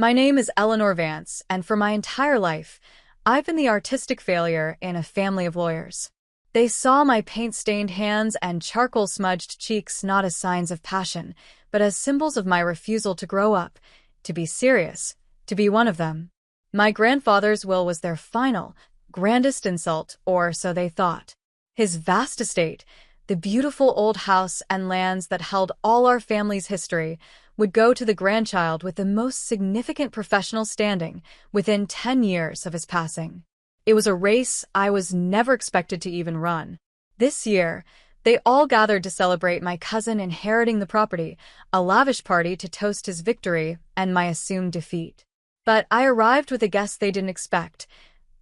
My name is Eleanor Vance, and for my entire life, I've been the artistic failure in a family of lawyers. They saw my paint-stained hands and charcoal-smudged cheeks not as signs of passion, but as symbols of my refusal to grow up, to be serious, to be one of them. My grandfather's will was their final, grandest insult, or so they thought. His vast estate, the beautiful old house and lands that held all our family's history, would go to the grandchild with the most significant professional standing within 10 years of his passing. It was a race I was never expected to even run. This year, they all gathered to celebrate my cousin inheriting the property, a lavish party to toast his victory and my assumed defeat. But I arrived with a guest they didn't expect,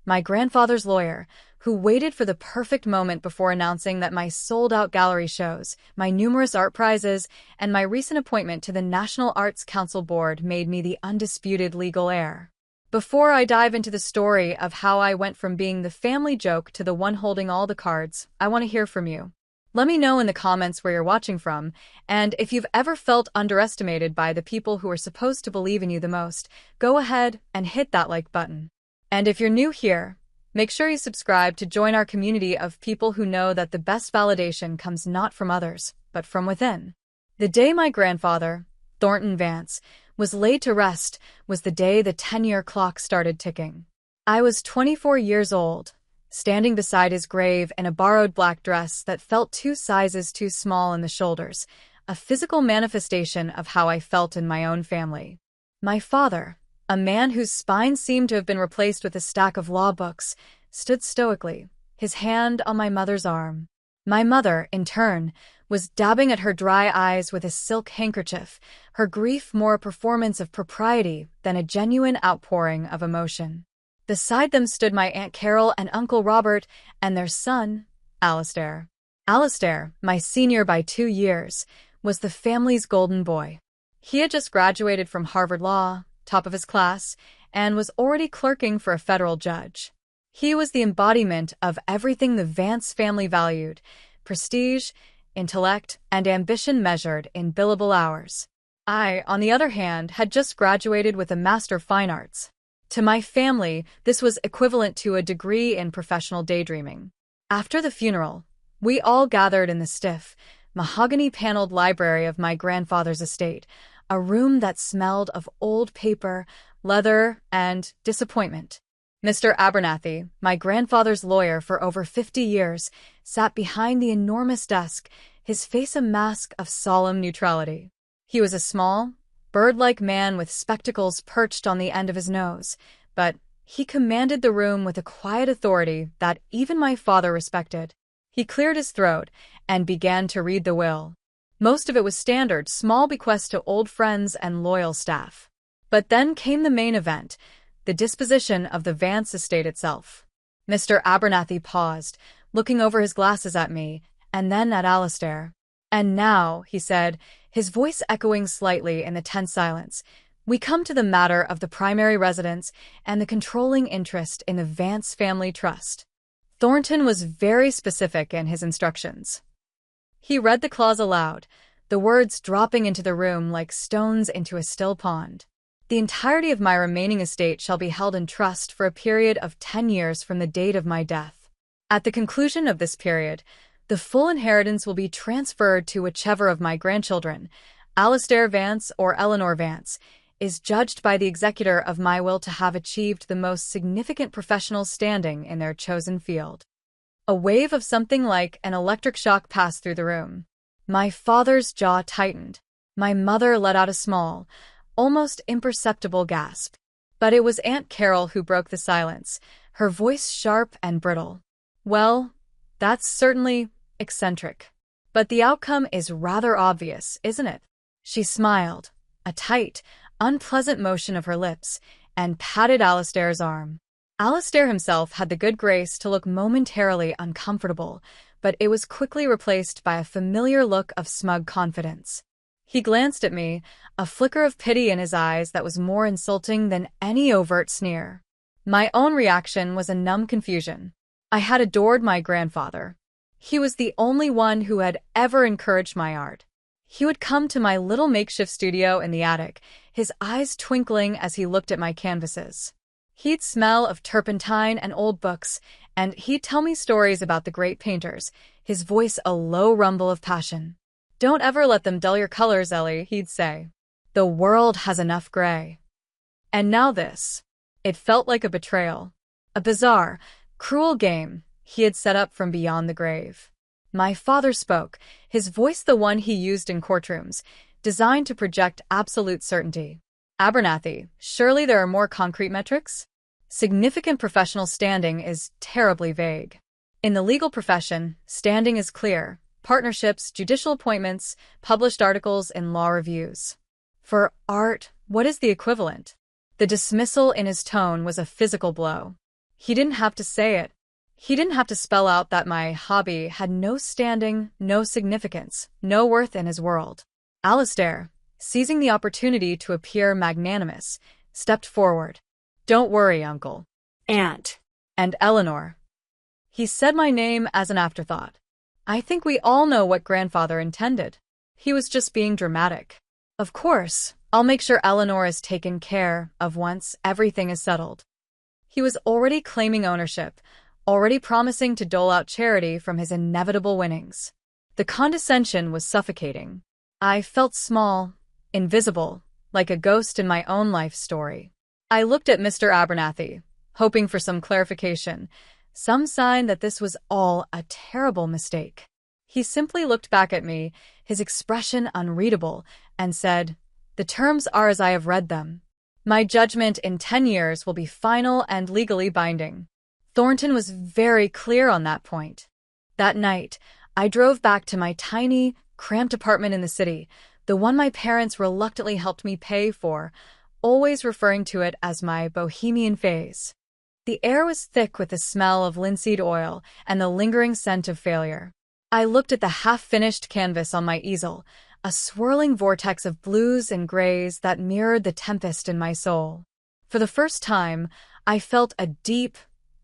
my grandfather's lawyer, who waited for the perfect moment before announcing that my sold-out gallery shows, my numerous art prizes, and my recent appointment to the National Arts Council Board made me the undisputed legal heir. Before I dive into the story of how I went from being the family joke to the one holding all the cards, I want to hear from you. Let me know in the comments where you're watching from, and if you've ever felt underestimated by the people who are supposed to believe in you the most, go ahead and hit that like button. And if you're new here, make sure you subscribe to join our community of people who know that the best validation comes not from others, but from within. The day my grandfather, Thornton Vance, was laid to rest was the day the 10-year clock started ticking. I was 24 years old, standing beside his grave in a borrowed black dress that felt 2 sizes too small in the shoulders, a physical manifestation of how I felt in my own family. My father, a man whose spine seemed to have been replaced with a stack of law books, stood stoically, his hand on my mother's arm. My mother, in turn, was dabbing at her dry eyes with a silk handkerchief, her grief more a performance of propriety than a genuine outpouring of emotion. Beside them stood my Aunt Carol and Uncle Robert and their son, Alistair. Alistair, my senior by 2 years, was the family's golden boy. He had just graduated from Harvard Law, top of his class, and was already clerking for a federal judge. He was the embodiment of everything the Vance family valued: prestige, intellect, and ambition measured in billable hours. I, on the other hand, had just graduated with a Master of Fine Arts. To my family, this was equivalent to a degree in professional daydreaming. After the funeral, we all gathered in the stiff, mahogany-paneled library of my grandfather's estate, a room that smelled of old paper, leather, and disappointment. Mr. Abernathy, my grandfather's lawyer for over 50 years, sat behind the enormous desk, his face a mask of solemn neutrality. He was a small, bird-like man with spectacles perched on the end of his nose, but he commanded the room with a quiet authority that even my father respected. He cleared his throat and began to read the will. Most of it was standard, small bequests to old friends and loyal staff. But then came the main event, the disposition of the Vance estate itself. Mr. Abernathy paused, looking over his glasses at me, and then at Alistair. "And now," he said, his voice echoing slightly in the tense silence, "we come to the matter of the primary residence and the controlling interest in the Vance family trust." Thornton was very specific in his instructions. He read the clause aloud, the words dropping into the room like stones into a still pond. "The entirety of my remaining estate shall be held in trust for a period of 10 years from the date of my death. At the conclusion of this period, the full inheritance will be transferred to whichever of my grandchildren, Alistair Vance or Eleanor Vance, is judged by the executor of my will to have achieved the most significant professional standing in their chosen field." A wave of something like an electric shock passed through the room. My father's jaw tightened. My mother let out a small, almost imperceptible gasp. But it was Aunt Carol who broke the silence, her voice sharp and brittle. "Well, that's certainly eccentric. But the outcome is rather obvious, isn't it?" She smiled, a tight, unpleasant motion of her lips, and patted Alistair's arm. Alistair himself had the good grace to look momentarily uncomfortable, but it was quickly replaced by a familiar look of smug confidence. He glanced at me, a flicker of pity in his eyes that was more insulting than any overt sneer. My own reaction was a numb confusion. I had adored my grandfather. He was the only one who had ever encouraged my art. He would come to my little makeshift studio in the attic, his eyes twinkling as he looked at my canvases. He'd smell of turpentine and old books, and he'd tell me stories about the great painters, his voice a low rumble of passion. "Don't ever let them dull your colors, Ellie," he'd say. "The world has enough gray." And now this. It felt like a betrayal. A bizarre, cruel game he had set up from beyond the grave. My father spoke, his voice the one he used in courtrooms, designed to project absolute certainty. "Abernathy, surely there are more concrete metrics?" Significant professional standing is terribly vague. In the legal profession, standing is clear: partnerships, judicial appointments, published articles in law reviews. For art, what is the equivalent? The dismissal in his tone was a physical blow. He didn't have to say it. He didn't have to spell out that my hobby had no standing, no significance, no worth in his world. Alistair, seizing the opportunity to appear magnanimous, stepped forward. "Don't worry, Uncle. Aunt. And Eleanor." He said my name as an afterthought. I think we all know what grandfather intended. He was just being dramatic. "Of course, I'll make sure Eleanor is taken care of once everything is settled." He was already claiming ownership, already promising to dole out charity from his inevitable winnings. The condescension was suffocating. I felt small, invisible, like a ghost in my own life story. I looked at Mr. Abernathy, hoping for some clarification, some sign that this was all a terrible mistake. He simply looked back at me, his expression unreadable, and said, "The terms are as I have read them. My judgment in 10 years will be final and legally binding." Thornton was very clear on that point. That night, I drove back to my tiny, cramped apartment in the city, the one my parents reluctantly helped me pay for, always referring to it as my bohemian phase. The air was thick with the smell of linseed oil and the lingering scent of failure. I looked at the half-finished canvas on my easel, a swirling vortex of blues and grays that mirrored the tempest in my soul. For the first time, I felt a deep,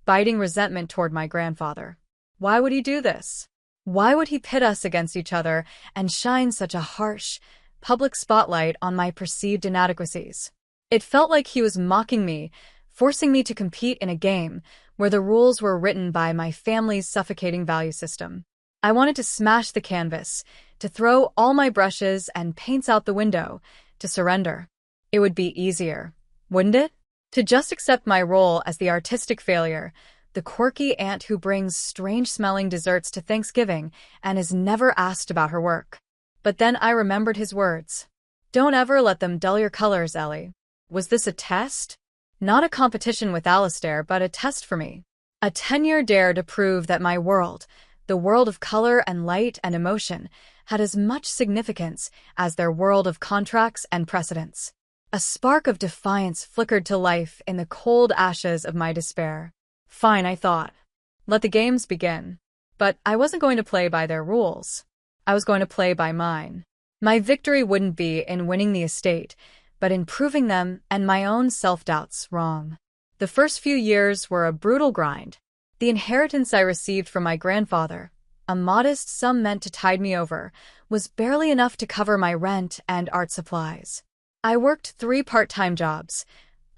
biting resentment toward my grandfather. Why would he do this? Why would he pit us against each other and shine such a harsh, public spotlight on my perceived inadequacies? It felt like he was mocking me, forcing me to compete in a game where the rules were written by my family's suffocating value system. I wanted to smash the canvas, to throw all my brushes and paints out the window, to surrender. It would be easier, wouldn't it? To just accept my role as the artistic failure, the quirky aunt who brings strange-smelling desserts to Thanksgiving and is never asked about her work. But then I remembered his words. "Don't ever let them dull your colors, Ellie." Was this a test? Not a competition with Alistair, but a test for me. A 10-year dare to prove that my world, the world of color and light and emotion, had as much significance as their world of contracts and precedents. A spark of defiance flickered to life in the cold ashes of my despair. Fine, I thought. Let the games begin. But I wasn't going to play by their rules. I was going to play by mine. My victory wouldn't be in winning the estate, but in proving them and my own self-doubts wrong. The first few years were a brutal grind. The inheritance I received from my grandfather, a modest sum meant to tide me over, was barely enough to cover my rent and art supplies. I worked 3 part-time jobs,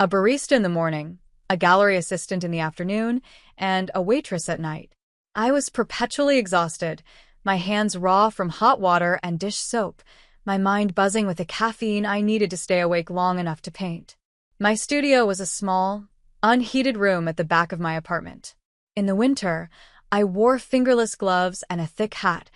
a barista in the morning, a gallery assistant in the afternoon, and a waitress at night. I was perpetually exhausted, my hands raw from hot water and dish soap, my mind buzzing with the caffeine I needed to stay awake long enough to paint. My studio was a small, unheated room at the back of my apartment. In the winter, I wore fingerless gloves and a thick hat,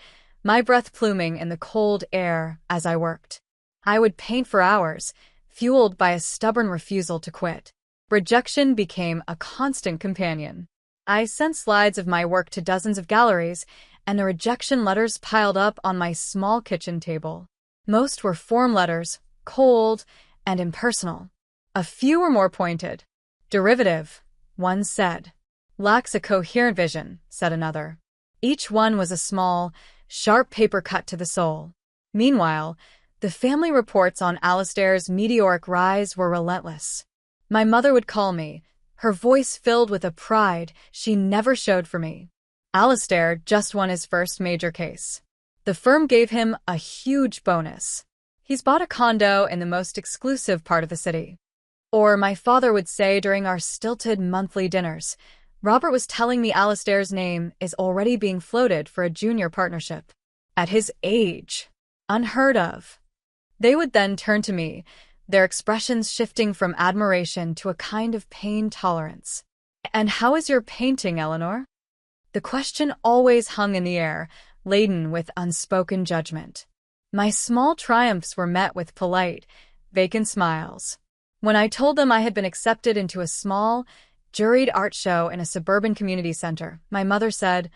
my breath pluming in the cold air as I worked. I would paint for hours, fueled by a stubborn refusal to quit. Rejection became a constant companion. I sent slides of my work to dozens of galleries, and the rejection letters piled up on my small kitchen table. Most were form letters, cold and impersonal. A few were more pointed. "Derivative," one said. "Lacks a coherent vision," said another. Each one was a small, sharp paper cut to the soul. Meanwhile, the family reports on Alistair's meteoric rise were relentless. My mother would call me, her voice filled with a pride she never showed for me. Alistair just won his first major case. The firm gave him a huge bonus. He's bought a condo in the most exclusive part of the city. Or my father would say during our stilted monthly dinners, Robert was telling me Alistair's name is already being floated for a junior partnership. At his age. Unheard of. They would then turn to me, their expressions shifting from admiration to a kind of pain tolerance. "And how is your painting, Eleanor?" The question always hung in the air, laden with unspoken judgment. My small triumphs were met with polite, vacant smiles. When I told them I had been accepted into a small, juried art show in a suburban community center, my mother said,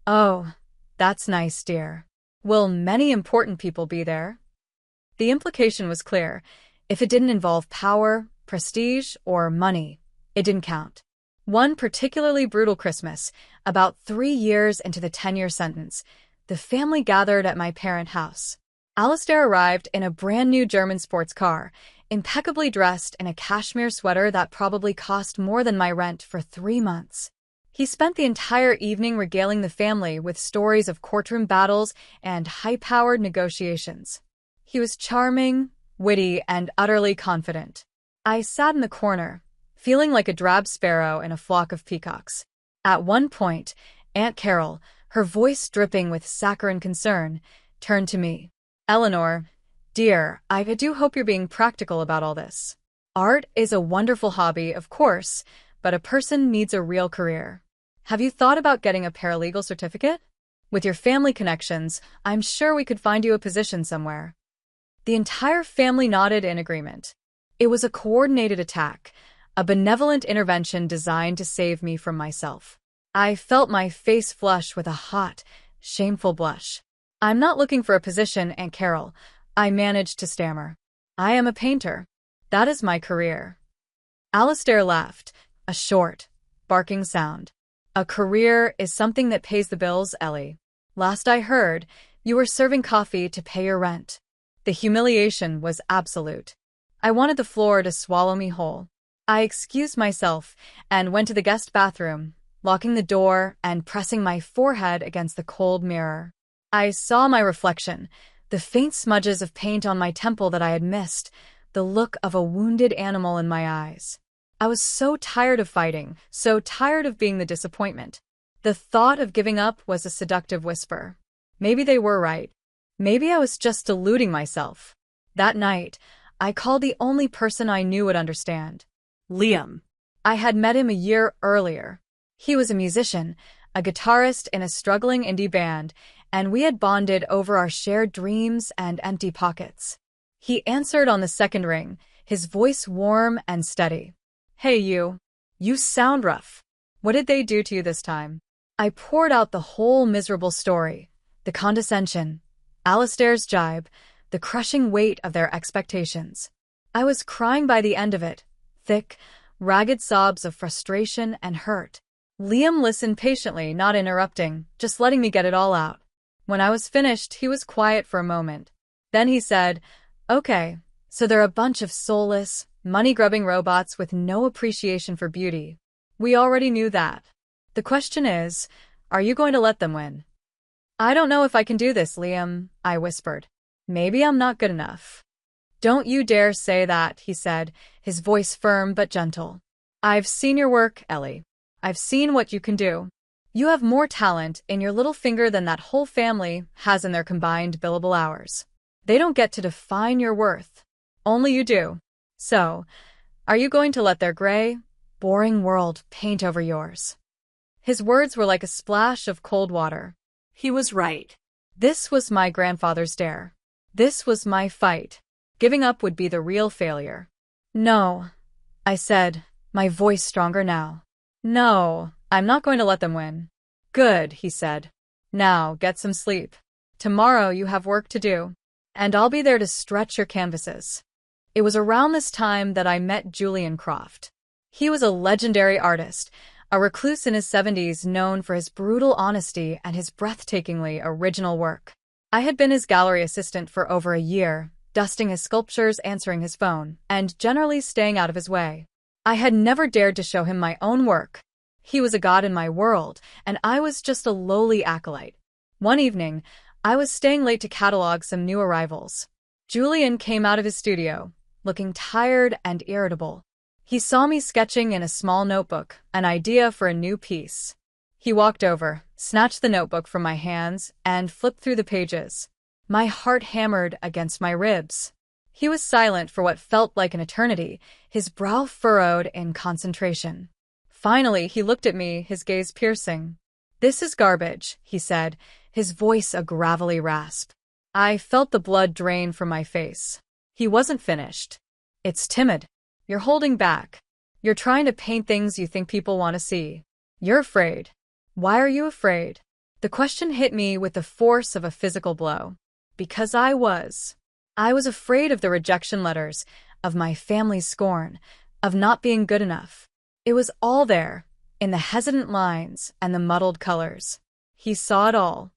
"Oh, that's nice, dear. Will many important people be there?" The implication was clear. If it didn't involve power, prestige, or money, it didn't count. One particularly brutal Christmas, about 3 years into the 10-year sentence, the family gathered at my parent house. Alistair arrived in a brand-new German sports car, impeccably dressed in a cashmere sweater that probably cost more than my rent for 3 months. He spent the entire evening regaling the family with stories of courtroom battles and high-powered negotiations. He was charming, witty, and utterly confident. I sat in the corner, feeling like a drab sparrow in a flock of peacocks. At one point, Aunt Carol, her voice dripping with saccharine concern, turned to me. "Eleanor, dear, I do hope you're being practical about all this. Art is a wonderful hobby, of course, but a person needs a real career. Have you thought about getting a paralegal certificate? With your family connections, I'm sure we could find you a position somewhere." The entire family nodded in agreement. It was a coordinated attack, a benevolent intervention designed to save me from myself. I felt my face flush with a hot, shameful blush. "I'm not looking for a position, Aunt Carol," I managed to stammer. "I am a painter. That is my career." Alistair laughed, a short, barking sound. "A career is something that pays the bills, Ellie. Last I heard, you were serving coffee to pay your rent." The humiliation was absolute. I wanted the floor to swallow me whole. I excused myself and went to the guest bathroom, locking the door and pressing my forehead against the cold mirror. I saw my reflection, the faint smudges of paint on my temple that I had missed, the look of a wounded animal in my eyes. I was so tired of fighting, so tired of being the disappointment. The thought of giving up was a seductive whisper. Maybe they were right. Maybe I was just deluding myself. That night, I called the only person I knew would understand. Liam. I had met him a year earlier. He was a musician, a guitarist in a struggling indie band, and we had bonded over our shared dreams and empty pockets. He answered on the second ring, his voice warm and steady. "Hey, you. You sound rough. What did they do to you this time?" I poured out the whole miserable story, the condescension, Alistair's jibe, the crushing weight of their expectations. I was crying by the end of it, thick, ragged sobs of frustration and hurt. Liam listened patiently, not interrupting, just letting me get it all out. When I was finished, he was quiet for a moment. Then he said, "Okay, so they're a bunch of soulless, money-grubbing robots with no appreciation for beauty. We already knew that. The question is, are you going to let them win?" "I don't know if I can do this, Liam," I whispered. "Maybe I'm not good enough." "Don't you dare say that," he said, his voice firm but gentle. "I've seen your work, Ellie. I've seen what you can do. You have more talent in your little finger than that whole family has in their combined billable hours. They don't get to define your worth. Only you do. So, are you going to let their gray, boring world paint over yours?" His words were like a splash of cold water. He was right. This was my grandfather's dare. This was my fight. Giving up would be the real failure. "No," I said, my voice stronger now. "No, I'm not going to let them win." "Good," he said. "Now get some sleep. Tomorrow you have work to do, and I'll be there to stretch your canvases." It was around this time that I met Julian Croft. He was a legendary artist, a recluse in his 70s known for his brutal honesty and his breathtakingly original work. I had been his gallery assistant for over a year, dusting his sculptures, answering his phone, and generally staying out of his way. I had never dared to show him my own work. He was a god in my world, and I was just a lowly acolyte. One evening, I was staying late to catalog some new arrivals. Julian came out of his studio, looking tired and irritable. He saw me sketching in a small notebook, an idea for a new piece. He walked over, snatched the notebook from my hands, and flipped through the pages. My heart hammered against my ribs. He was silent for what felt like an eternity, his brow furrowed in concentration. Finally, he looked at me, his gaze piercing. "This is garbage," he said, his voice a gravelly rasp. I felt the blood drain from my face. He wasn't finished. "It's timid. You're holding back. You're trying to paint things you think people want to see. You're afraid." "Why are you afraid?" The question hit me with the force of a physical blow. Because I was. I was afraid of the rejection letters, of my family's scorn, of not being good enough. It was all there, in the hesitant lines and the muddled colors. He saw it all.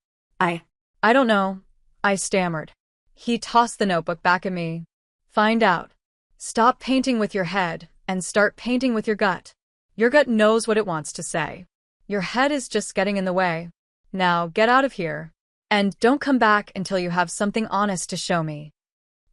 I don't know," I stammered. He tossed the notebook back at me. "Find out. Stop painting with your head and start painting with your gut. Your gut knows what it wants to say. Your head is just getting in the way. Now get out of here. And don't come back until you have something honest to show me."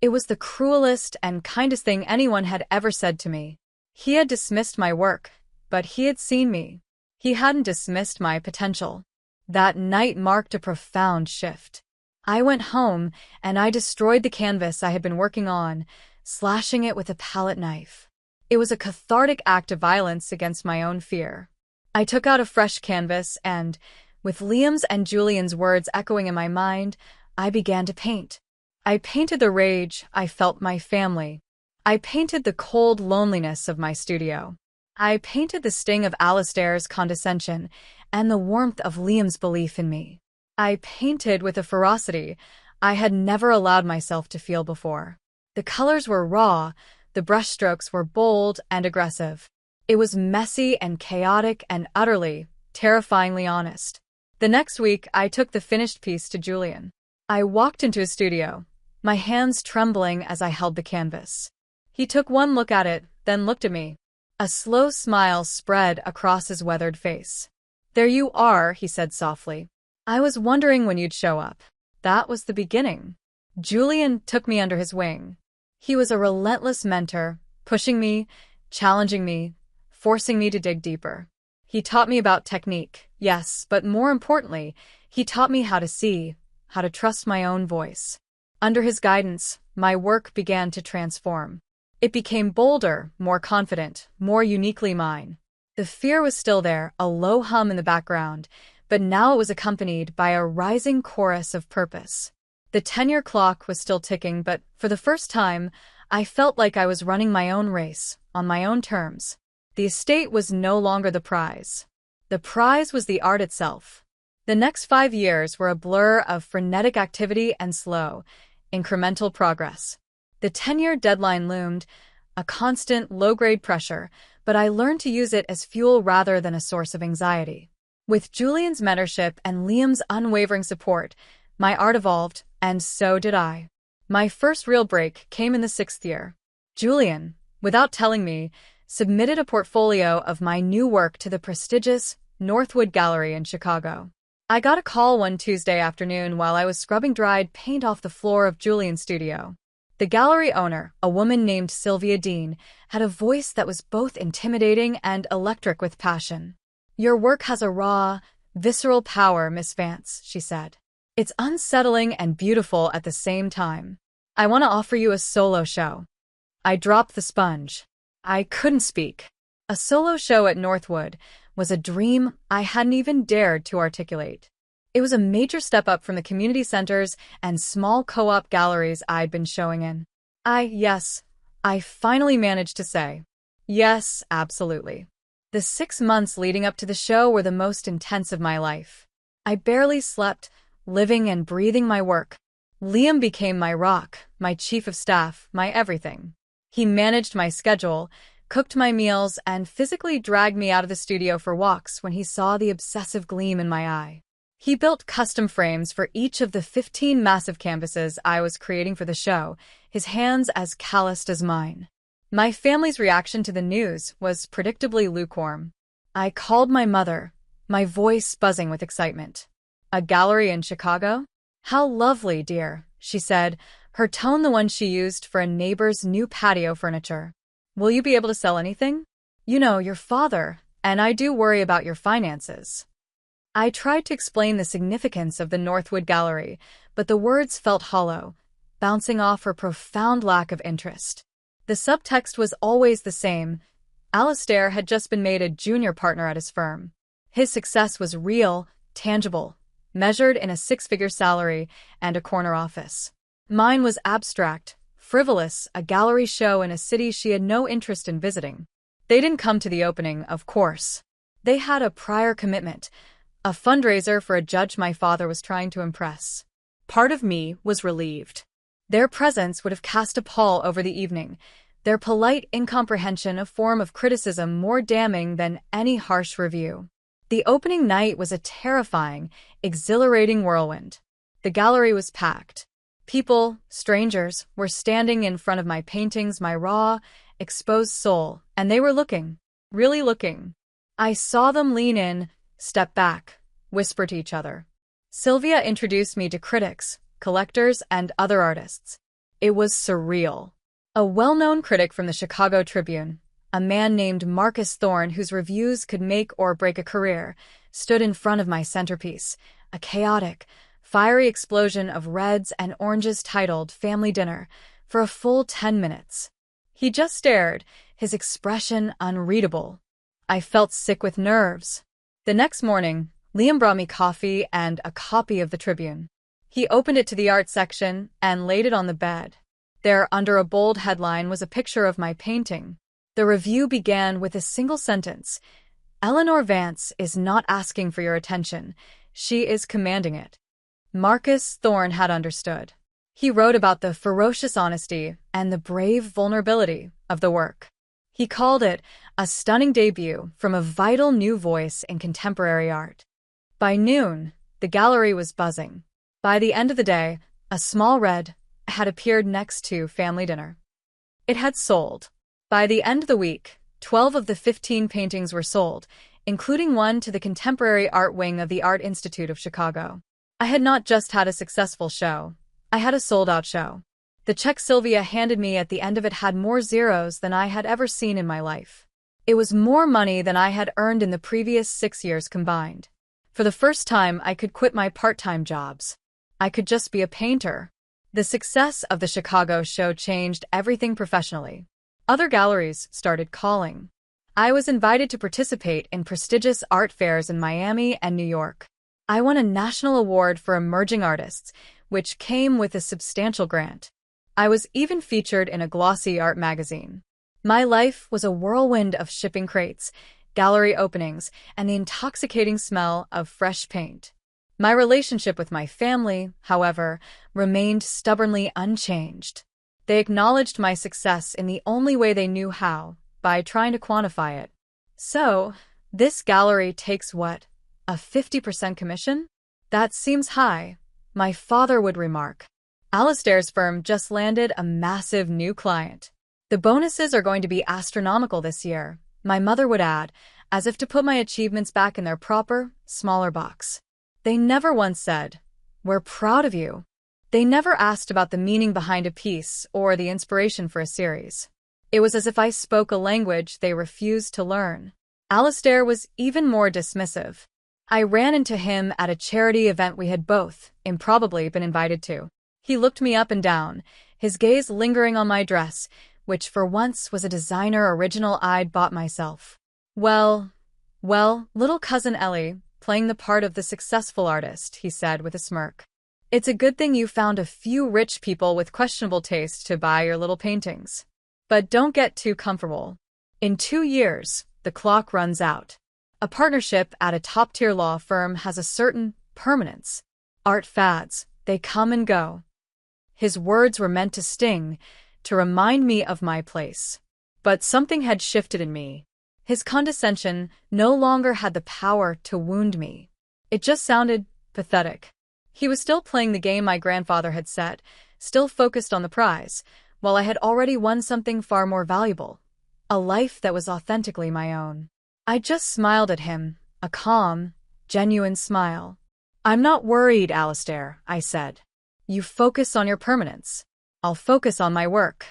It was the cruelest and kindest thing anyone had ever said to me. He had dismissed my work, but he had seen me. He hadn't dismissed my potential. That night marked a profound shift. I went home and I destroyed the canvas I had been working on, slashing it with a palette knife. It was a cathartic act of violence against my own fear. I took out a fresh canvas and, with Liam's and Julian's words echoing in my mind, I began to paint. I painted the rage I felt my family. I painted the cold loneliness of my studio. I painted the sting of Alistair's condescension and the warmth of Liam's belief in me. I painted with a ferocity I had never allowed myself to feel before. The colors were raw, the brushstrokes were bold and aggressive. It was messy and chaotic and utterly, terrifyingly honest. The next week, I took the finished piece to Julian. I walked into his studio, my hands trembling as I held the canvas. He took one look at it, then looked at me. A slow smile spread across his weathered face. "There you are," he said softly. "I was wondering when you'd show up." That was the beginning. Julian took me under his wing. He was a relentless mentor, pushing me, challenging me, forcing me to dig deeper. He taught me about technique, yes, but more importantly, he taught me how to see, how to trust my own voice. Under his guidance, my work began to transform. It became bolder, more confident, more uniquely mine. The fear was still there, a low hum in the background, but now it was accompanied by a rising chorus of purpose. The 10-year clock was still ticking, but for the first time, I felt like I was running my own race, on my own terms. The estate was no longer the prize. The prize was the art itself. The next 5 years were a blur of frenetic activity and slow, incremental progress. The 10-year deadline loomed, a constant, low-grade pressure, but I learned to use it as fuel rather than a source of anxiety. With Julian's mentorship and Liam's unwavering support, my art evolved, and so did I. My first real break came in the 6th year. Julian, without telling me, submitted a portfolio of my new work to the prestigious Northwood Gallery in Chicago. I got a call one Tuesday afternoon while I was scrubbing dried paint off the floor of Julian's studio. The gallery owner, a woman named Sylvia Dean, had a voice that was both intimidating and electric with passion. "Your work has a raw, visceral power, Miss Vance," she said. "It's unsettling and beautiful at the same time. I want to offer you a solo show." I dropped the sponge. I couldn't speak. A solo show at Northwood was a dream I hadn't even dared to articulate. It was a major step up from the community centers and small co-op galleries I'd been showing in. I finally managed to say, yes, absolutely. The 6 months leading up to the show were the most intense of my life. I barely slept, living and breathing my work. Liam became my rock, my chief of staff, my everything. He managed my schedule, cooked my meals, and physically dragged me out of the studio for walks when he saw the obsessive gleam in my eye. He built custom frames for each of the 15 massive canvases I was creating for the show, his hands as calloused as mine. My family's reaction to the news was predictably lukewarm. I called my mother, my voice buzzing with excitement. "A gallery in Chicago? "How lovely, dear," she said, her tone the one she used for a neighbor's new patio furniture. "Will you be able to sell anything? You know, your father, and I do worry about your finances." I tried to explain the significance of the Northwood Gallery, but the words felt hollow, bouncing off her profound lack of interest. The subtext was always the same. Alistair had just been made a junior partner at his firm. His success was real, tangible, measured in a six-figure salary and a corner office. Mine was abstract, frivolous, a gallery show in a city she had no interest in visiting. They didn't come to the opening, of course. They had a prior commitment, a fundraiser for a judge my father was trying to impress. Part of me was relieved. Their presence would have cast a pall over the evening, their polite incomprehension a form of criticism more damning than any harsh review. The opening night was a terrifying, exhilarating whirlwind. The gallery was packed. People, strangers, were standing in front of my paintings, my raw, exposed soul, and they were looking, really looking. I saw them lean in, step back, whisper to each other. Sylvia introduced me to critics, collectors, and other artists. It was surreal. A well-known critic from the Chicago Tribune, a man named Marcus Thorne whose reviews could make or break a career, stood in front of my centerpiece, a chaotic, fiery explosion of reds and oranges titled Family Dinner, for a full 10 minutes. He just stared, his expression unreadable. I felt sick with nerves. The next morning, Liam brought me coffee and a copy of the Tribune. He opened it to the art section and laid it on the bed. There, under a bold headline, was a picture of my painting. The review began with a single sentence: "Eleanor Vance is not asking for your attention. She is commanding it." Marcus Thorne had understood. He wrote about the ferocious honesty and the brave vulnerability of the work. He called it a stunning debut from a vital new voice in contemporary art. By noon, the gallery was buzzing. By the end of the day, a small red had appeared next to Family Dinner. It had sold. By the end of the week, 12 of the 15 paintings were sold, including one to the contemporary art wing of the Art Institute of Chicago. I had not just had a successful show. I had a sold-out show. The check Sylvia handed me at the end of it had more zeros than I had ever seen in my life. It was more money than I had earned in the previous 6 years combined. For the first time, I could quit my part-time jobs. I could just be a painter. The success of the Chicago show changed everything professionally. Other galleries started calling. I was invited to participate in prestigious art fairs in Miami and New York. I won a national award for emerging artists, which came with a substantial grant. I was even featured in a glossy art magazine. My life was a whirlwind of shipping crates, gallery openings, and the intoxicating smell of fresh paint. My relationship with my family, however, remained stubbornly unchanged. They acknowledged my success in the only way they knew how, by trying to quantify it. "So, this gallery takes what? A 50% commission? That seems high," my father would remark. Alistair's firm just landed a massive new client. "The bonuses are going to be astronomical this year," my mother would add, as if to put my achievements back in their proper, smaller box. They never once said, "We're proud of you." They never asked about the meaning behind a piece or the inspiration for a series. It was as if I spoke a language they refused to learn. Alistair was even more dismissive. I ran into him at a charity event we had both, improbably, been invited to. He looked me up and down, his gaze lingering on my dress, which for once was a designer original I'd bought myself. Well, little cousin Ellie, playing the part of the successful artist," he said with a smirk. "It's a good thing you found a few rich people with questionable taste to buy your little paintings. But don't get too comfortable. In 2 years, the clock runs out. A partnership at a top-tier law firm has a certain permanence. Art fads, they come and go." His words were meant to sting, to remind me of my place. But something had shifted in me. His condescension no longer had the power to wound me. It just sounded pathetic. He was still playing the game my grandfather had set, still focused on the prize, while I had already won something far more valuable, a life that was authentically my own. I just smiled at him, a calm, genuine smile. I'm not worried, Alistair, I said. You focus on your permanence. I'll focus on my work.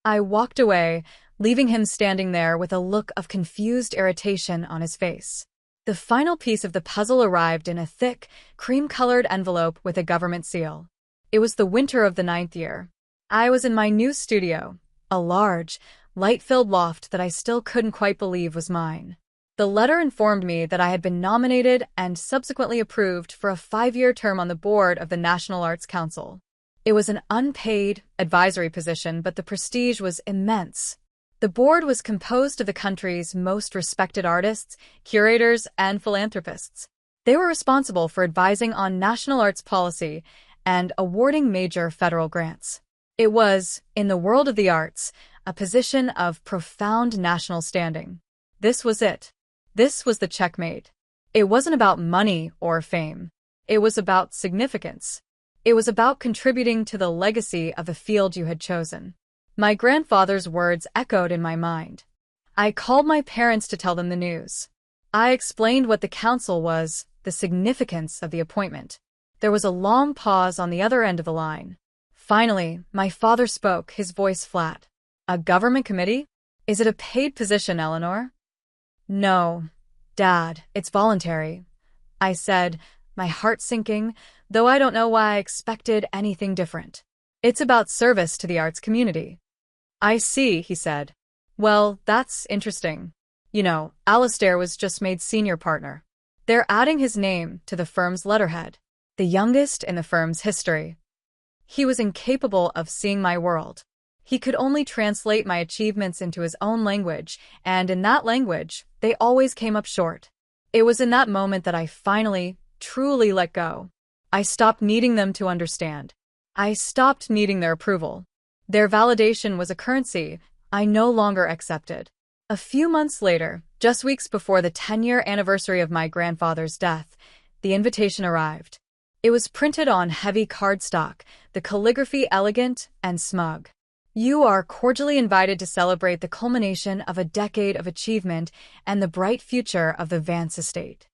I walked away, leaving him standing there with a look of confused irritation on his face. The final piece of the puzzle arrived in a thick, cream-colored envelope with a government seal. It was the winter of the 9th year. I was in my new studio, a large, light-filled loft that I still couldn't quite believe was mine. The letter informed me that I had been nominated and subsequently approved for a 5-year term on the board of the National Arts Council. It was an unpaid, advisory position, but the prestige was immense. The board was composed of the country's most respected artists, curators, and philanthropists. They were responsible for advising on national arts policy and awarding major federal grants. It was, in the world of the arts, a position of profound national standing. This was it. This was the checkmate. It wasn't about money or fame. It was about significance. It was about contributing to the legacy of the field you had chosen. My grandfather's words echoed in my mind. I called my parents to tell them the news. I explained what the council was, the significance of the appointment. There was a long pause on the other end of the line. Finally, my father spoke, his voice flat. A government committee? Is it a paid position, Eleanor? No, Dad, it's voluntary, I said, my heart sinking, though I don't know why I expected anything different. It's about service to the arts community. I see, he said. Well, that's interesting. You know, Alistair was just made senior partner. They're adding his name to the firm's letterhead, the youngest in the firm's history. He was incapable of seeing my world. He could only translate my achievements into his own language, and in that language, they always came up short. It was in that moment that I finally, truly let go. I stopped needing them to understand. I stopped needing their approval. Their validation was a currency I no longer accepted. A few months later, just weeks before the 10-year anniversary of my grandfather's death, the invitation arrived. It was printed on heavy cardstock, the calligraphy elegant and smug. You are cordially invited to celebrate the culmination of a decade of achievement and the bright future of the Vance estate.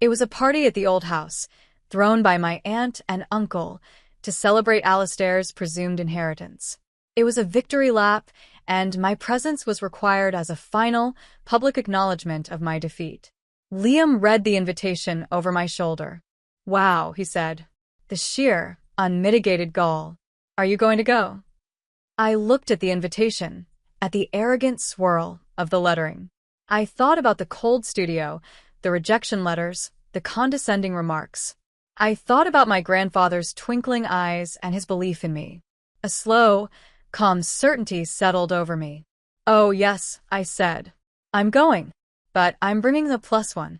It was a party at the old house, thrown by my aunt and uncle, to celebrate Alistair's presumed inheritance. It was a victory lap, and my presence was required as a final, public acknowledgement of my defeat. Liam read the invitation over my shoulder. Wow, he said. The sheer, unmitigated gall. Are you going to go? I looked at the invitation, at the arrogant swirl of the lettering. I thought about the cold studio, the rejection letters, the condescending remarks. I thought about my grandfather's twinkling eyes and his belief in me. A slow, calm certainty settled over me. Oh, yes, I said. I'm going, but I'm bringing the +1.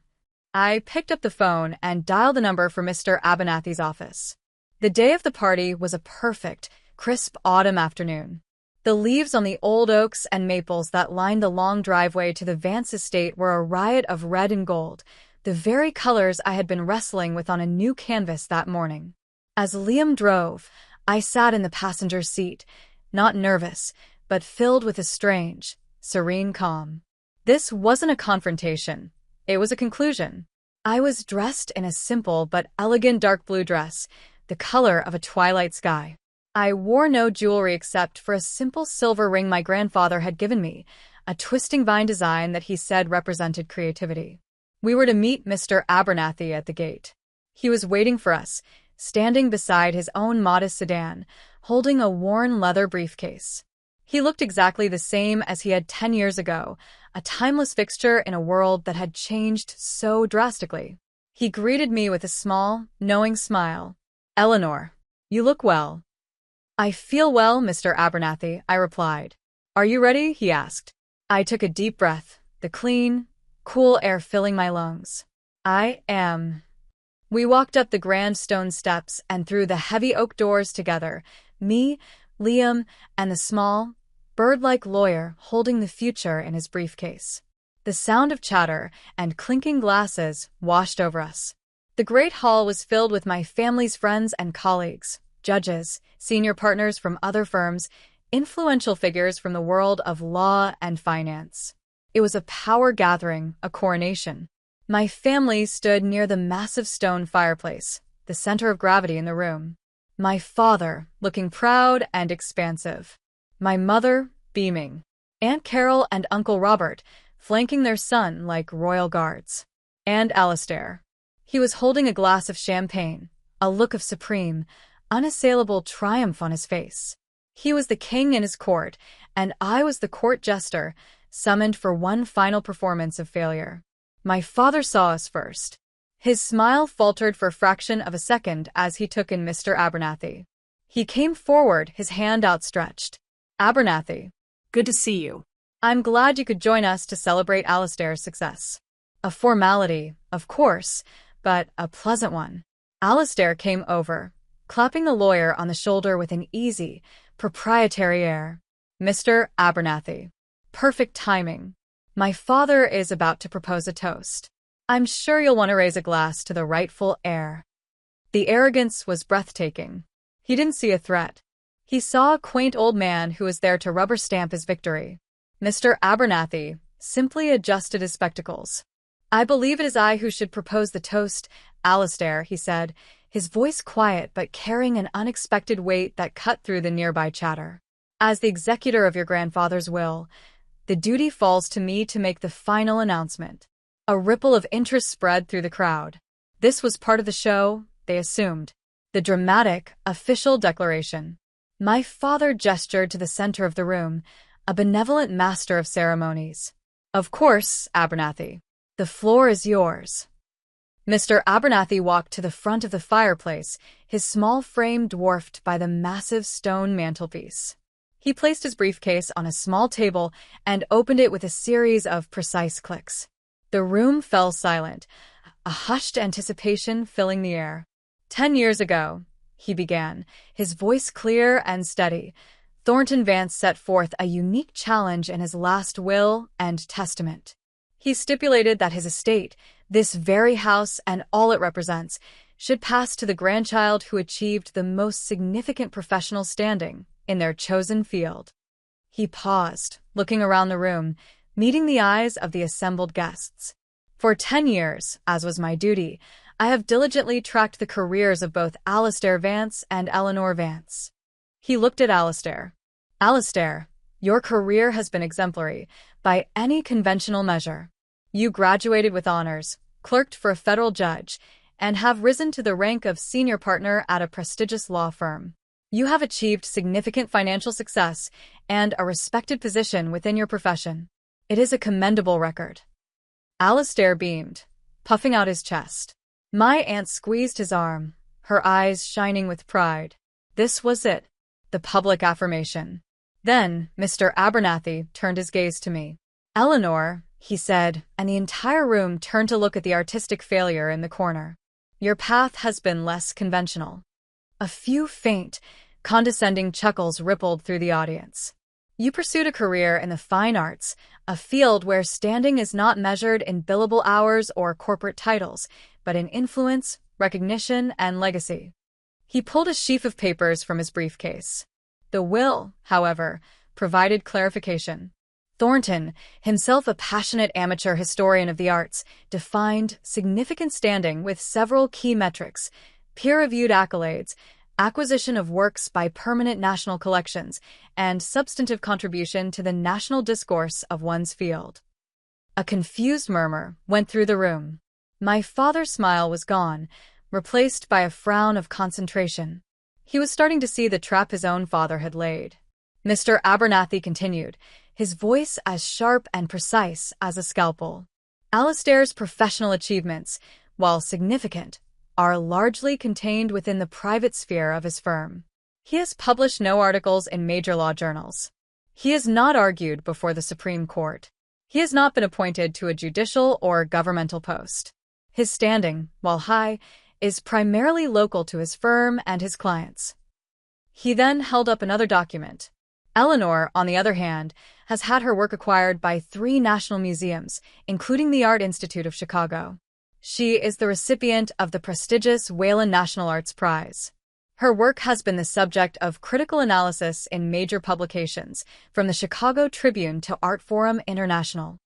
I picked up the phone and dialed the number for Mr. Abernathy's office. The day of the party was a perfect, crisp autumn afternoon. The leaves on the old oaks and maples that lined the long driveway to the Vance estate were a riot of red and gold, the very colors I had been wrestling with on a new canvas that morning. As Liam drove, I sat in the passenger seat, not nervous, but filled with a strange, serene calm. This wasn't a confrontation. It was a conclusion. I was dressed in a simple but elegant dark blue dress, the color of a twilight sky. I wore no jewelry except for a simple silver ring my grandfather had given me, a twisting vine design that he said represented creativity. We were to meet Mr. Abernathy at the gate. He was waiting for us, standing beside his own modest sedan, holding a worn leather briefcase. He looked exactly the same as he had 10 years ago, a timeless fixture in a world that had changed so drastically. He greeted me with a small, knowing smile. Eleanor, you look well. I feel well, Mr. Abernathy, I replied. Are you ready? He asked. I took a deep breath, the clean, cool air filling my lungs. I am. We walked up the grand stone steps and through the heavy oak doors together, me, Liam, and the small, bird-like lawyer holding the future in his briefcase. The sound of chatter and clinking glasses washed over us. The great hall was filled with my family's friends and colleagues, judges, senior partners from other firms, influential figures from the world of law and finance. It was a power gathering, a coronation. My family stood near the massive stone fireplace, the center of gravity in the room. My father, looking proud and expansive. My mother, beaming. Aunt Carol and Uncle Robert, flanking their son like royal guards. And Alistair. He was holding a glass of champagne, a look of supreme, unassailable triumph on his face. He was the king in his court, and I was the court jester, summoned for one final performance of failure. My father saw us first. His smile faltered for a fraction of a second as he took in Mr. Abernathy. He came forward, his hand outstretched. Abernathy. Good to see you. I'm glad you could join us to celebrate Alistair's success. A formality, of course, but a pleasant one. Alistair came over, clapping the lawyer on the shoulder with an easy, proprietary air. Mr. Abernathy. Perfect timing. My father is about to propose a toast. I'm sure you'll want to raise a glass to the rightful heir. The arrogance was breathtaking. He didn't see a threat. He saw a quaint old man who was there to rubber stamp his victory. Mr. Abernathy simply adjusted his spectacles. I believe it is I who should propose the toast, Alistair, he said, his voice quiet but carrying an unexpected weight that cut through the nearby chatter. As the executor of your grandfather's will, the duty falls to me to make the final announcement. A ripple of interest spread through the crowd. This was part of the show, they assumed. The dramatic, official declaration. My father gestured to the center of the room, a benevolent master of ceremonies. Of course, Abernathy. The floor is yours. Mr. Abernathy walked to the front of the fireplace, his small frame dwarfed by the massive stone mantelpiece. He placed his briefcase on a small table and opened it with a series of precise clicks. The room fell silent, a hushed anticipation filling the air. 10 years ago, he began, his voice clear and steady, Thornton Vance set forth a unique challenge in his last will and testament. He stipulated that his estate, this very house and all it represents, should pass to the grandchild who achieved the most significant professional standing in their chosen field. He paused, looking around the room, meeting the eyes of the assembled guests. For 10 years, as was my duty, I have diligently tracked the careers of both Alistair Vance and Eleanor Vance. He looked at Alistair. Alistair, your career has been exemplary, by any conventional measure. You graduated with honors, clerked for a federal judge, and have risen to the rank of senior partner at a prestigious law firm. You have achieved significant financial success and a respected position within your profession. It is a commendable record. Alistair beamed, puffing out his chest. My aunt squeezed his arm, her eyes shining with pride. This was it, the public affirmation. Then Mr. Abernathy turned his gaze to me. Eleanor, he said, and the entire room turned to look at the artistic failure in the corner. Your path has been less conventional. A few faint, condescending chuckles rippled through the audience. You pursued a career in the fine arts, a field where standing is not measured in billable hours or corporate titles, but in influence, recognition, and legacy. He pulled a sheaf of papers from his briefcase. The will, however, provided clarification. Thornton, himself a passionate amateur historian of the arts, defined significant standing with several key metrics: peer-reviewed accolades, acquisition of works by permanent national collections, and substantive contribution to the national discourse of one's field. A confused murmur went through the room. My father's smile was gone, replaced by a frown of concentration. He was starting to see the trap his own father had laid. Mr. Abernathy continued, his voice as sharp and precise as a scalpel. Alistair's professional achievements, while significant, are largely contained within the private sphere of his firm. He has published no articles in major law journals. He has not argued before the Supreme Court. He has not been appointed to a judicial or governmental post. His standing, while high, is primarily local to his firm and his clients. He then held up another document. Eleanor, on the other hand, has had her work acquired by 3 national museums, including the Art Institute of Chicago. She is the recipient of the prestigious Wayland National Arts Prize. Her work has been the subject of critical analysis in major publications, from the Chicago Tribune to Art Forum International.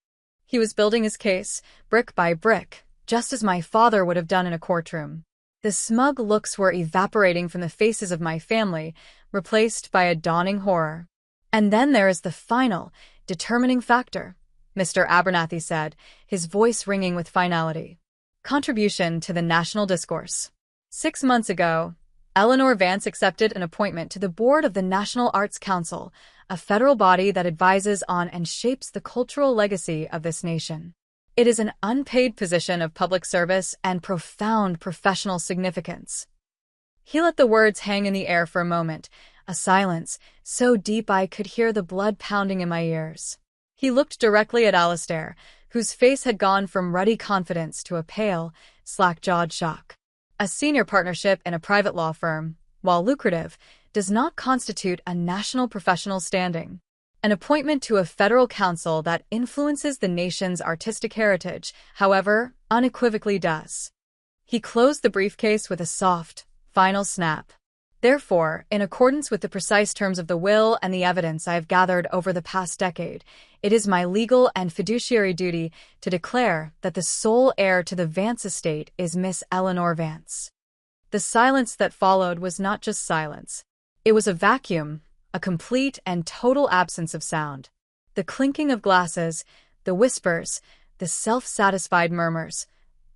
He was building his case, brick by brick, just as my father would have done in a courtroom. The smug looks were evaporating from the faces of my family, replaced by a dawning horror. And then there is the final, determining factor, Mr. Abernathy said, his voice ringing with finality. Contribution to the national discourse. 6 months ago, Eleanor Vance accepted an appointment to the board of the National Arts Council, a federal body that advises on and shapes the cultural legacy of this nation. It is an unpaid position of public service and profound professional significance. He let the words hang in the air for a moment, a silence so deep I could hear the blood pounding in my ears. He looked directly at Alistair, whose face had gone from ruddy confidence to a pale, slack-jawed shock. A senior partnership in a private law firm, while lucrative, does not constitute a national professional standing. An appointment to a federal council that influences the nation's artistic heritage, however, unequivocally does. He closed the briefcase with a soft, final snap. Therefore, in accordance with the precise terms of the will and the evidence I have gathered over the past decade, it is my legal and fiduciary duty to declare that the sole heir to the Vance estate is Miss Eleanor Vance. The silence that followed was not just silence. It was a vacuum, a complete and total absence of sound. The clinking of glasses, the whispers, the self-satisfied murmurs,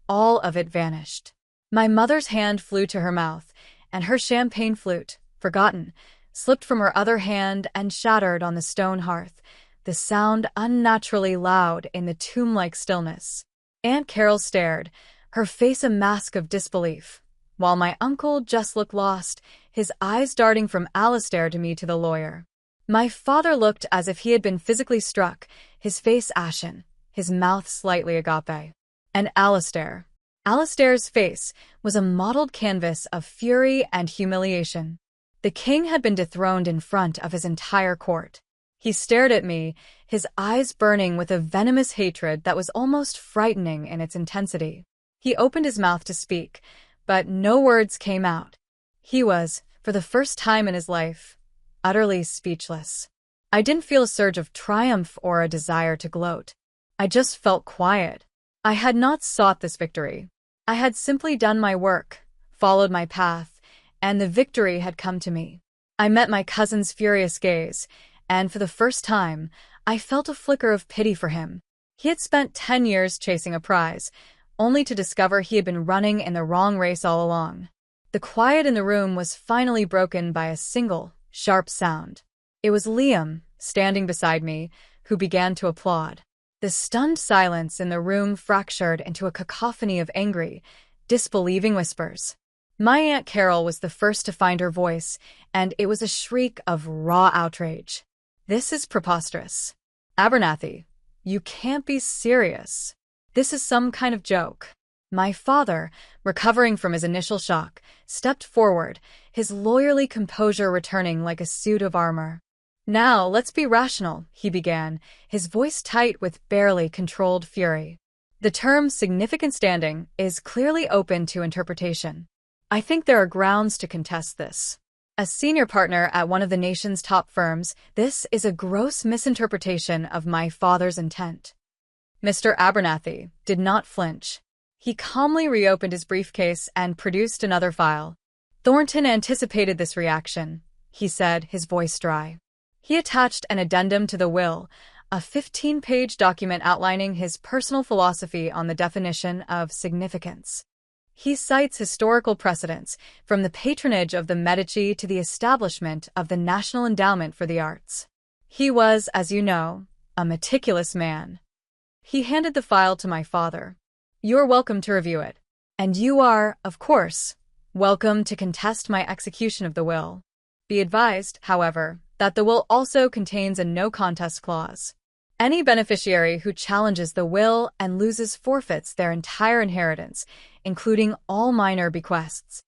all of it vanished. My mother's hand flew to her mouth, and her champagne flute, forgotten, slipped from her other hand and shattered on the stone hearth, the sound unnaturally loud in the tomb-like stillness. Aunt Carol stared, her face a mask of disbelief, while my uncle just looked lost, his eyes darting from Alistair to me to the lawyer. My father looked as if he had been physically struck, his face ashen, his mouth slightly agape. And Alistair's face was a mottled canvas of fury and humiliation. The king had been dethroned in front of his entire court. He stared at me, his eyes burning with a venomous hatred that was almost frightening in its intensity. He opened his mouth to speak, but no words came out. He was, for the first time in his life, utterly speechless. I didn't feel a surge of triumph or a desire to gloat. I just felt quiet. I had not sought this victory. I had simply done my work, followed my path, and the victory had come to me. I met my cousin's furious gaze, and for the first time, I felt a flicker of pity for him. He had spent 10 years chasing a prize, only to discover he had been running in the wrong race all along. The quiet in the room was finally broken by a single, sharp sound. It was Liam, standing beside me, who began to applaud. The stunned silence in the room fractured into a cacophony of angry, disbelieving whispers. My Aunt Carol was the first to find her voice, and it was a shriek of raw outrage. "This is preposterous. Abernathy, you can't be serious. This is some kind of joke." My father, recovering from his initial shock, stepped forward, his lawyerly composure returning like a suit of armor. "Now, let's be rational," he began, his voice tight with barely controlled fury. "The term significant standing is clearly open to interpretation. I think there are grounds to contest this. As senior partner at one of the nation's top firms, this is a gross misinterpretation of my father's intent." Mr. Abernathy did not flinch. He calmly reopened his briefcase and produced another file. "Thornton anticipated this reaction," he said, his voice dry. He attached an addendum to the will, a 15-page document outlining his personal philosophy on the definition of significance. He cites historical precedents, from the patronage of the Medici to the establishment of the National Endowment for the Arts. He was, as you know, a meticulous man. He handed the file to my father. "You're welcome to review it. And you are, of course, welcome to contest my execution of the will. Be advised, however, that the will also contains a no-contest clause. Any beneficiary who challenges the will and loses forfeits their entire inheritance, including all minor bequests."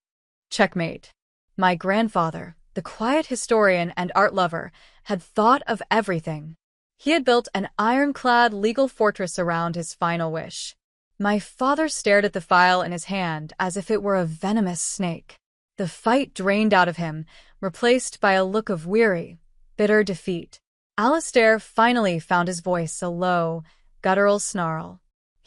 Checkmate. My grandfather, the quiet historian and art lover, had thought of everything. He had built an ironclad legal fortress around his final wish. My father stared at the file in his hand as if it were a venomous snake. The fight drained out of him, replaced by a look of weary, bitter defeat. Alistair finally found his voice a low, guttural snarl.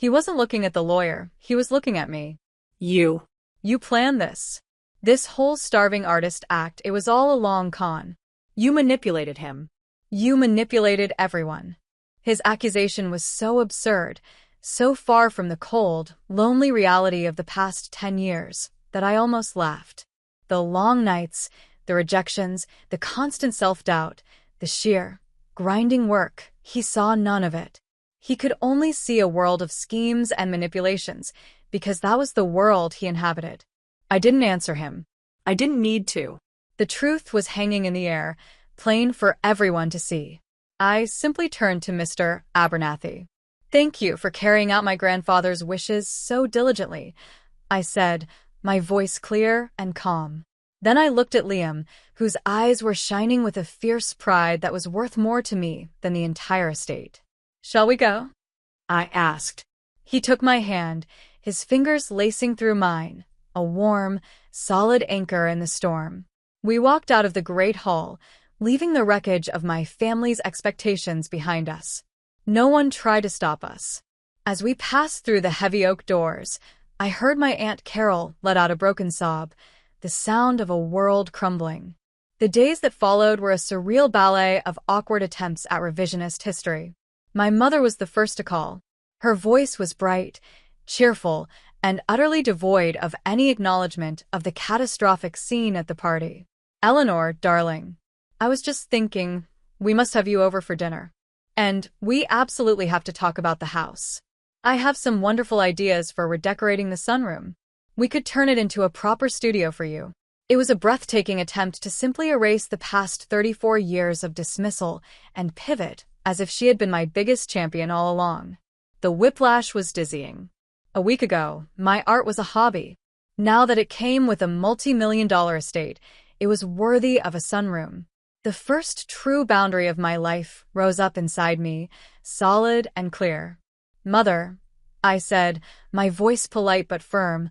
He wasn't looking at the lawyer, he was looking at me. You. You planned this. This whole starving artist act, it was all a long con. You manipulated him. You manipulated everyone. His accusation was so absurd, so far from the cold, lonely reality of the past 10 years, that I almost laughed. The long nights, the rejections, the constant self-doubt, the sheer, grinding work, he saw none of it. He could only see a world of schemes and manipulations, because that was the world he inhabited. I didn't answer him. I didn't need to. The truth was hanging in the air, plain for everyone to see. I simply turned to Mr. Abernathy. "Thank you for carrying out my grandfather's wishes so diligently," I said, my voice clear and calm. Then I looked at Liam, whose eyes were shining with a fierce pride that was worth more to me than the entire estate. "Shall we go?" I asked. He took my hand, his fingers lacing through mine, a warm, solid anchor in the storm. We walked out of the great hall, leaving the wreckage of my family's expectations behind us. No one tried to stop us. As we passed through the heavy oak doors, I heard my Aunt Carol let out a broken sob, the sound of a world crumbling. The days that followed were a surreal ballet of awkward attempts at revisionist history. My mother was the first to call. Her voice was bright, cheerful, and utterly devoid of any acknowledgement of the catastrophic scene at the party. "Eleanor, darling, I was just thinking, we must have you over for dinner. And we absolutely have to talk about the house. I have some wonderful ideas for redecorating the sunroom. We could turn it into a proper studio for you." It was a breathtaking attempt to simply erase the past 34 years of dismissal and pivot as if she had been my biggest champion all along. The whiplash was dizzying. A week ago, my art was a hobby. Now that it came with a multi-million-dollar estate, it was worthy of a sunroom. The first true boundary of my life rose up inside me, solid and clear. "Mother," I said, my voice polite but firm,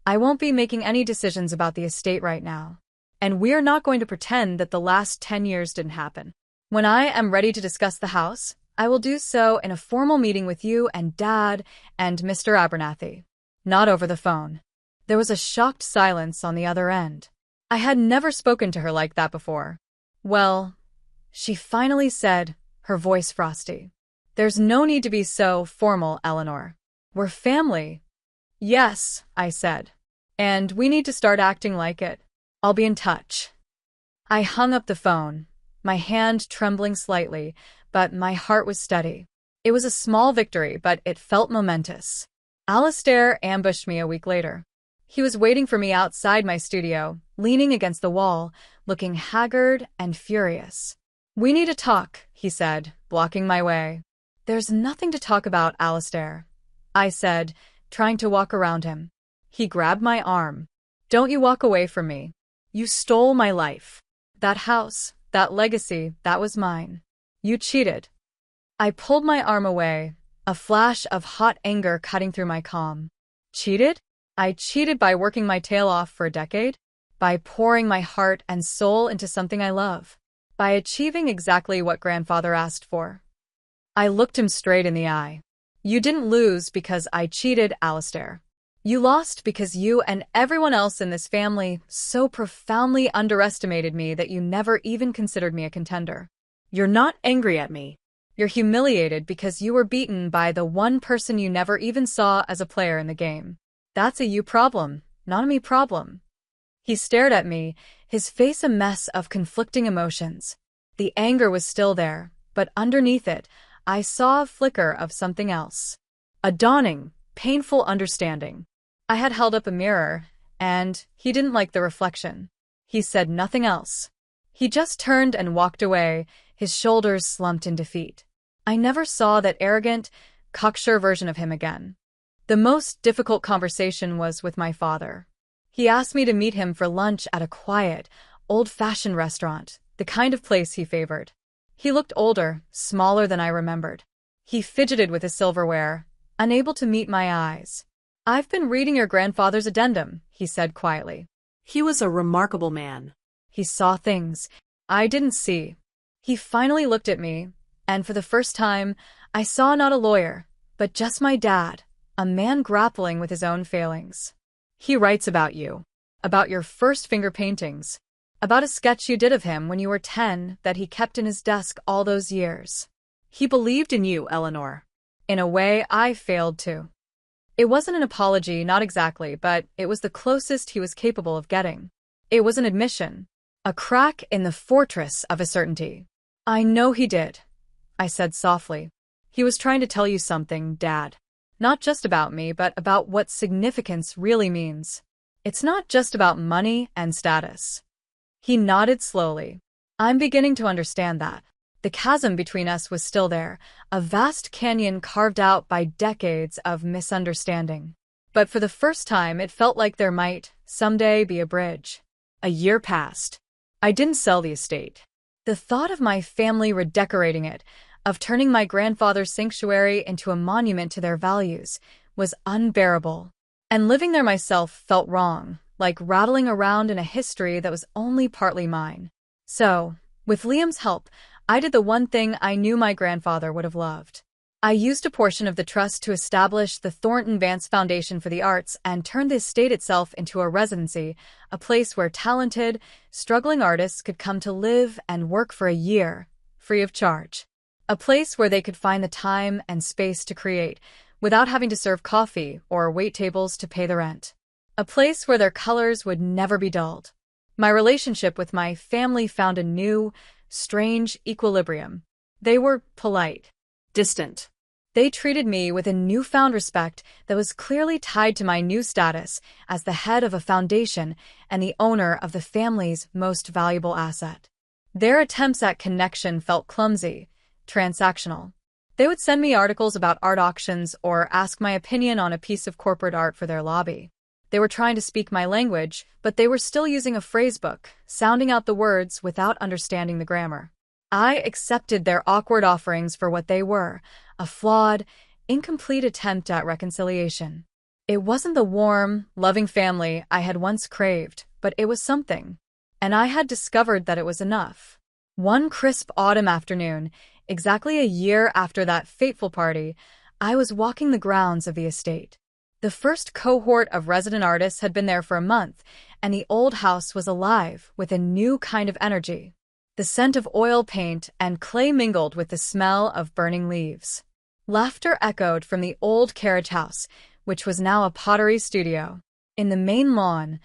"I won't be making any decisions about the estate right now. And we're not going to pretend that the last 10 years didn't happen. When I am ready to discuss the house, I will do so in a formal meeting with you and Dad and Mr. Abernathy. Not over the phone." There was a shocked silence on the other end. I had never spoken to her like that before. "Well," she finally said, her voice frosty. "There's no need to be so formal, Eleanor. We're family." "Yes," I said. "And we need to start acting like it. I'll be in touch." I hung up the phone, my hand trembling slightly, but my heart was steady. It was a small victory, but it felt momentous. Alistair ambushed me a week later. He was waiting for me outside my studio, leaning against the wall, looking haggard and furious. "We need to talk," he said, blocking my way. "There's nothing to talk about, Alistair," I said, trying to walk around him. He grabbed my arm. "Don't you walk away from me. You stole my life. That house, that legacy, that was mine. You cheated." I pulled my arm away, a flash of hot anger cutting through my calm. Cheated? I cheated by working my tail off for a decade? By pouring my heart and soul into something I love? By achieving exactly what grandfather asked for? I looked him straight in the eye. "You didn't lose because I cheated, Alistair. You lost because you and everyone else in this family so profoundly underestimated me that you never even considered me a contender. You're not angry at me. You're humiliated because you were beaten by the one person you never even saw as a player in the game. That's a you problem, not a me problem." He stared at me, his face a mess of conflicting emotions. The anger was still there, but underneath it, I saw a flicker of something else. A dawning, painful understanding. I had held up a mirror, and he didn't like the reflection. He said nothing else. He just turned and walked away, his shoulders slumped in defeat. I never saw that arrogant, cocksure version of him again. The most difficult conversation was with my father. He asked me to meet him for lunch at a quiet, old-fashioned restaurant, the kind of place he favored. He looked older, smaller than I remembered. He fidgeted with his silverware, unable to meet my eyes. "I've been reading your grandfather's addendum," he said quietly. He was a remarkable man. He saw things I didn't see. He finally looked at me, and for the first time, I saw not a lawyer, but just my dad, a man grappling with his own failings. He writes about you, about your first finger paintings, about a sketch you did of him when you were 10 that he kept in his desk all those years. He believed in you, Eleanor. In a way, I failed to. It wasn't an apology, not exactly, but it was the closest he was capable of getting. It was an admission, a crack in the fortress of a certainty. I know he did, I said softly. He was trying to tell you something, Dad. Not just about me, but about what significance really means. It's not just about money and status. He nodded slowly. I'm beginning to understand that. The chasm between us was still there, a vast canyon carved out by decades of misunderstanding. But for the first time, it felt like there might, someday, be a bridge. A year passed. I didn't sell the estate. The thought of my family redecorating it, of turning my grandfather's sanctuary into a monument to their values, was unbearable. And living there myself felt wrong, like rattling around in a history that was only partly mine. So, with Liam's help, I did the one thing I knew my grandfather would have loved. I used a portion of the trust to establish the Thornton Vance Foundation for the Arts and turned the estate itself into a residency, a place where talented, struggling artists could come to live and work for a year, free of charge. A place where they could find the time and space to create, without having to serve coffee or wait tables to pay the rent. A place where their colors would never be dulled. My relationship with my family found a new, strange equilibrium. They were polite, distant. They treated me with a newfound respect that was clearly tied to my new status as the head of a foundation and the owner of the family's most valuable asset. Their attempts at connection felt clumsy, transactional. They would send me articles about art auctions or ask my opinion on a piece of corporate art for their lobby. They were trying to speak my language, but they were still using a phrasebook, sounding out the words without understanding the grammar. I accepted their awkward offerings for what they were, a flawed, incomplete attempt at reconciliation. It wasn't the warm, loving family I had once craved, but it was something. And I had discovered that it was enough. One crisp autumn afternoon, exactly a year after that fateful party, I was walking the grounds of the estate. The first cohort of resident artists had been there for a month, and the old house was alive with a new kind of energy. The scent of oil paint and clay mingled with the smell of burning leaves. Laughter echoed from the old carriage house, which was now a pottery studio. In the main lawn,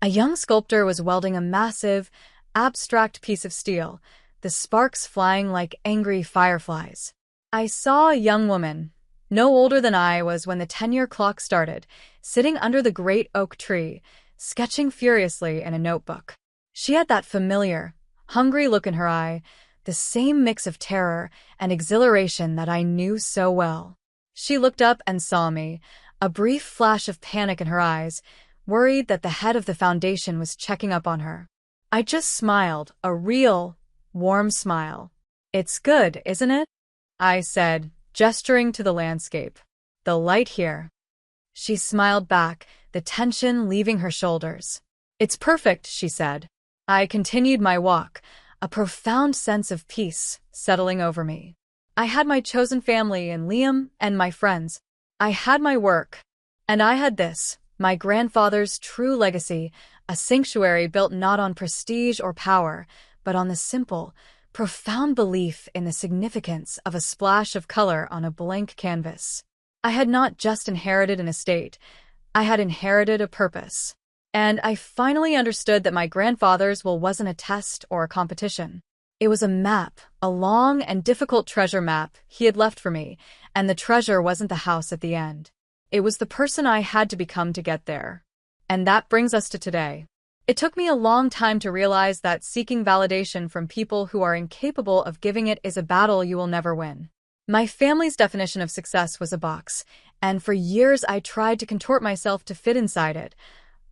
a young sculptor was welding a massive, abstract piece of steel, the sparks flying like angry fireflies. I saw a young woman, no older than I was when the 10-year clock started, sitting under the great oak tree, sketching furiously in a notebook. She had that familiar, hungry look in her eye, the same mix of terror and exhilaration that I knew so well. She looked up and saw me, a brief flash of panic in her eyes, worried that the head of the foundation was checking up on her. I just smiled, a real, warm smile. "It's good, isn't it?" I said, gesturing to the landscape. "The light here." She smiled back, the tension leaving her shoulders. "It's perfect," she said. I continued my walk, a profound sense of peace settling over me. I had my chosen family in Liam and my friends. I had my work. And I had this, my grandfather's true legacy, a sanctuary built not on prestige or power, but on the simple, profound belief in the significance of a splash of color on a blank canvas. I had not just inherited an estate, I had inherited a purpose. And I finally understood that my grandfather's will wasn't a test or a competition. It was a map, a long and difficult treasure map he had left for me, and the treasure wasn't the house at the end. It was the person I had to become to get there. And that brings us to today. It took me a long time to realize that seeking validation from people who are incapable of giving it is a battle you will never win. My family's definition of success was a box, and for years I tried to contort myself to fit inside it,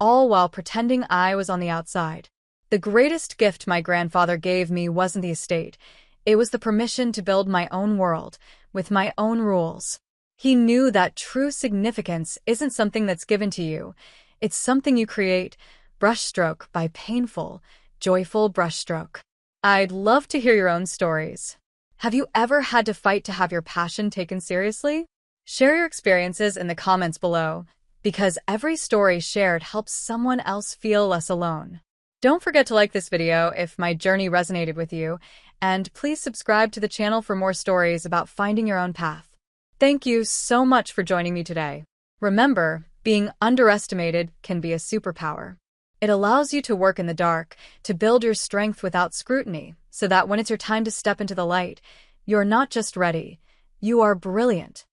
all while pretending I was on the outside. The greatest gift my grandfather gave me wasn't the estate. It was the permission to build my own world, with my own rules. He knew that true significance isn't something that's given to you. It's something you create, brushstroke by painful, joyful brushstroke. I'd love to hear your own stories. Have you ever had to fight to have your passion taken seriously? Share your experiences in the comments below, because every story shared helps someone else feel less alone. Don't forget to like this video if my journey resonated with you, and please subscribe to the channel for more stories about finding your own path. Thank you so much for joining me today. Remember, being underestimated can be a superpower. It allows you to work in the dark, to build your strength without scrutiny, so that when it's your time to step into the light, you're not just ready, you are brilliant.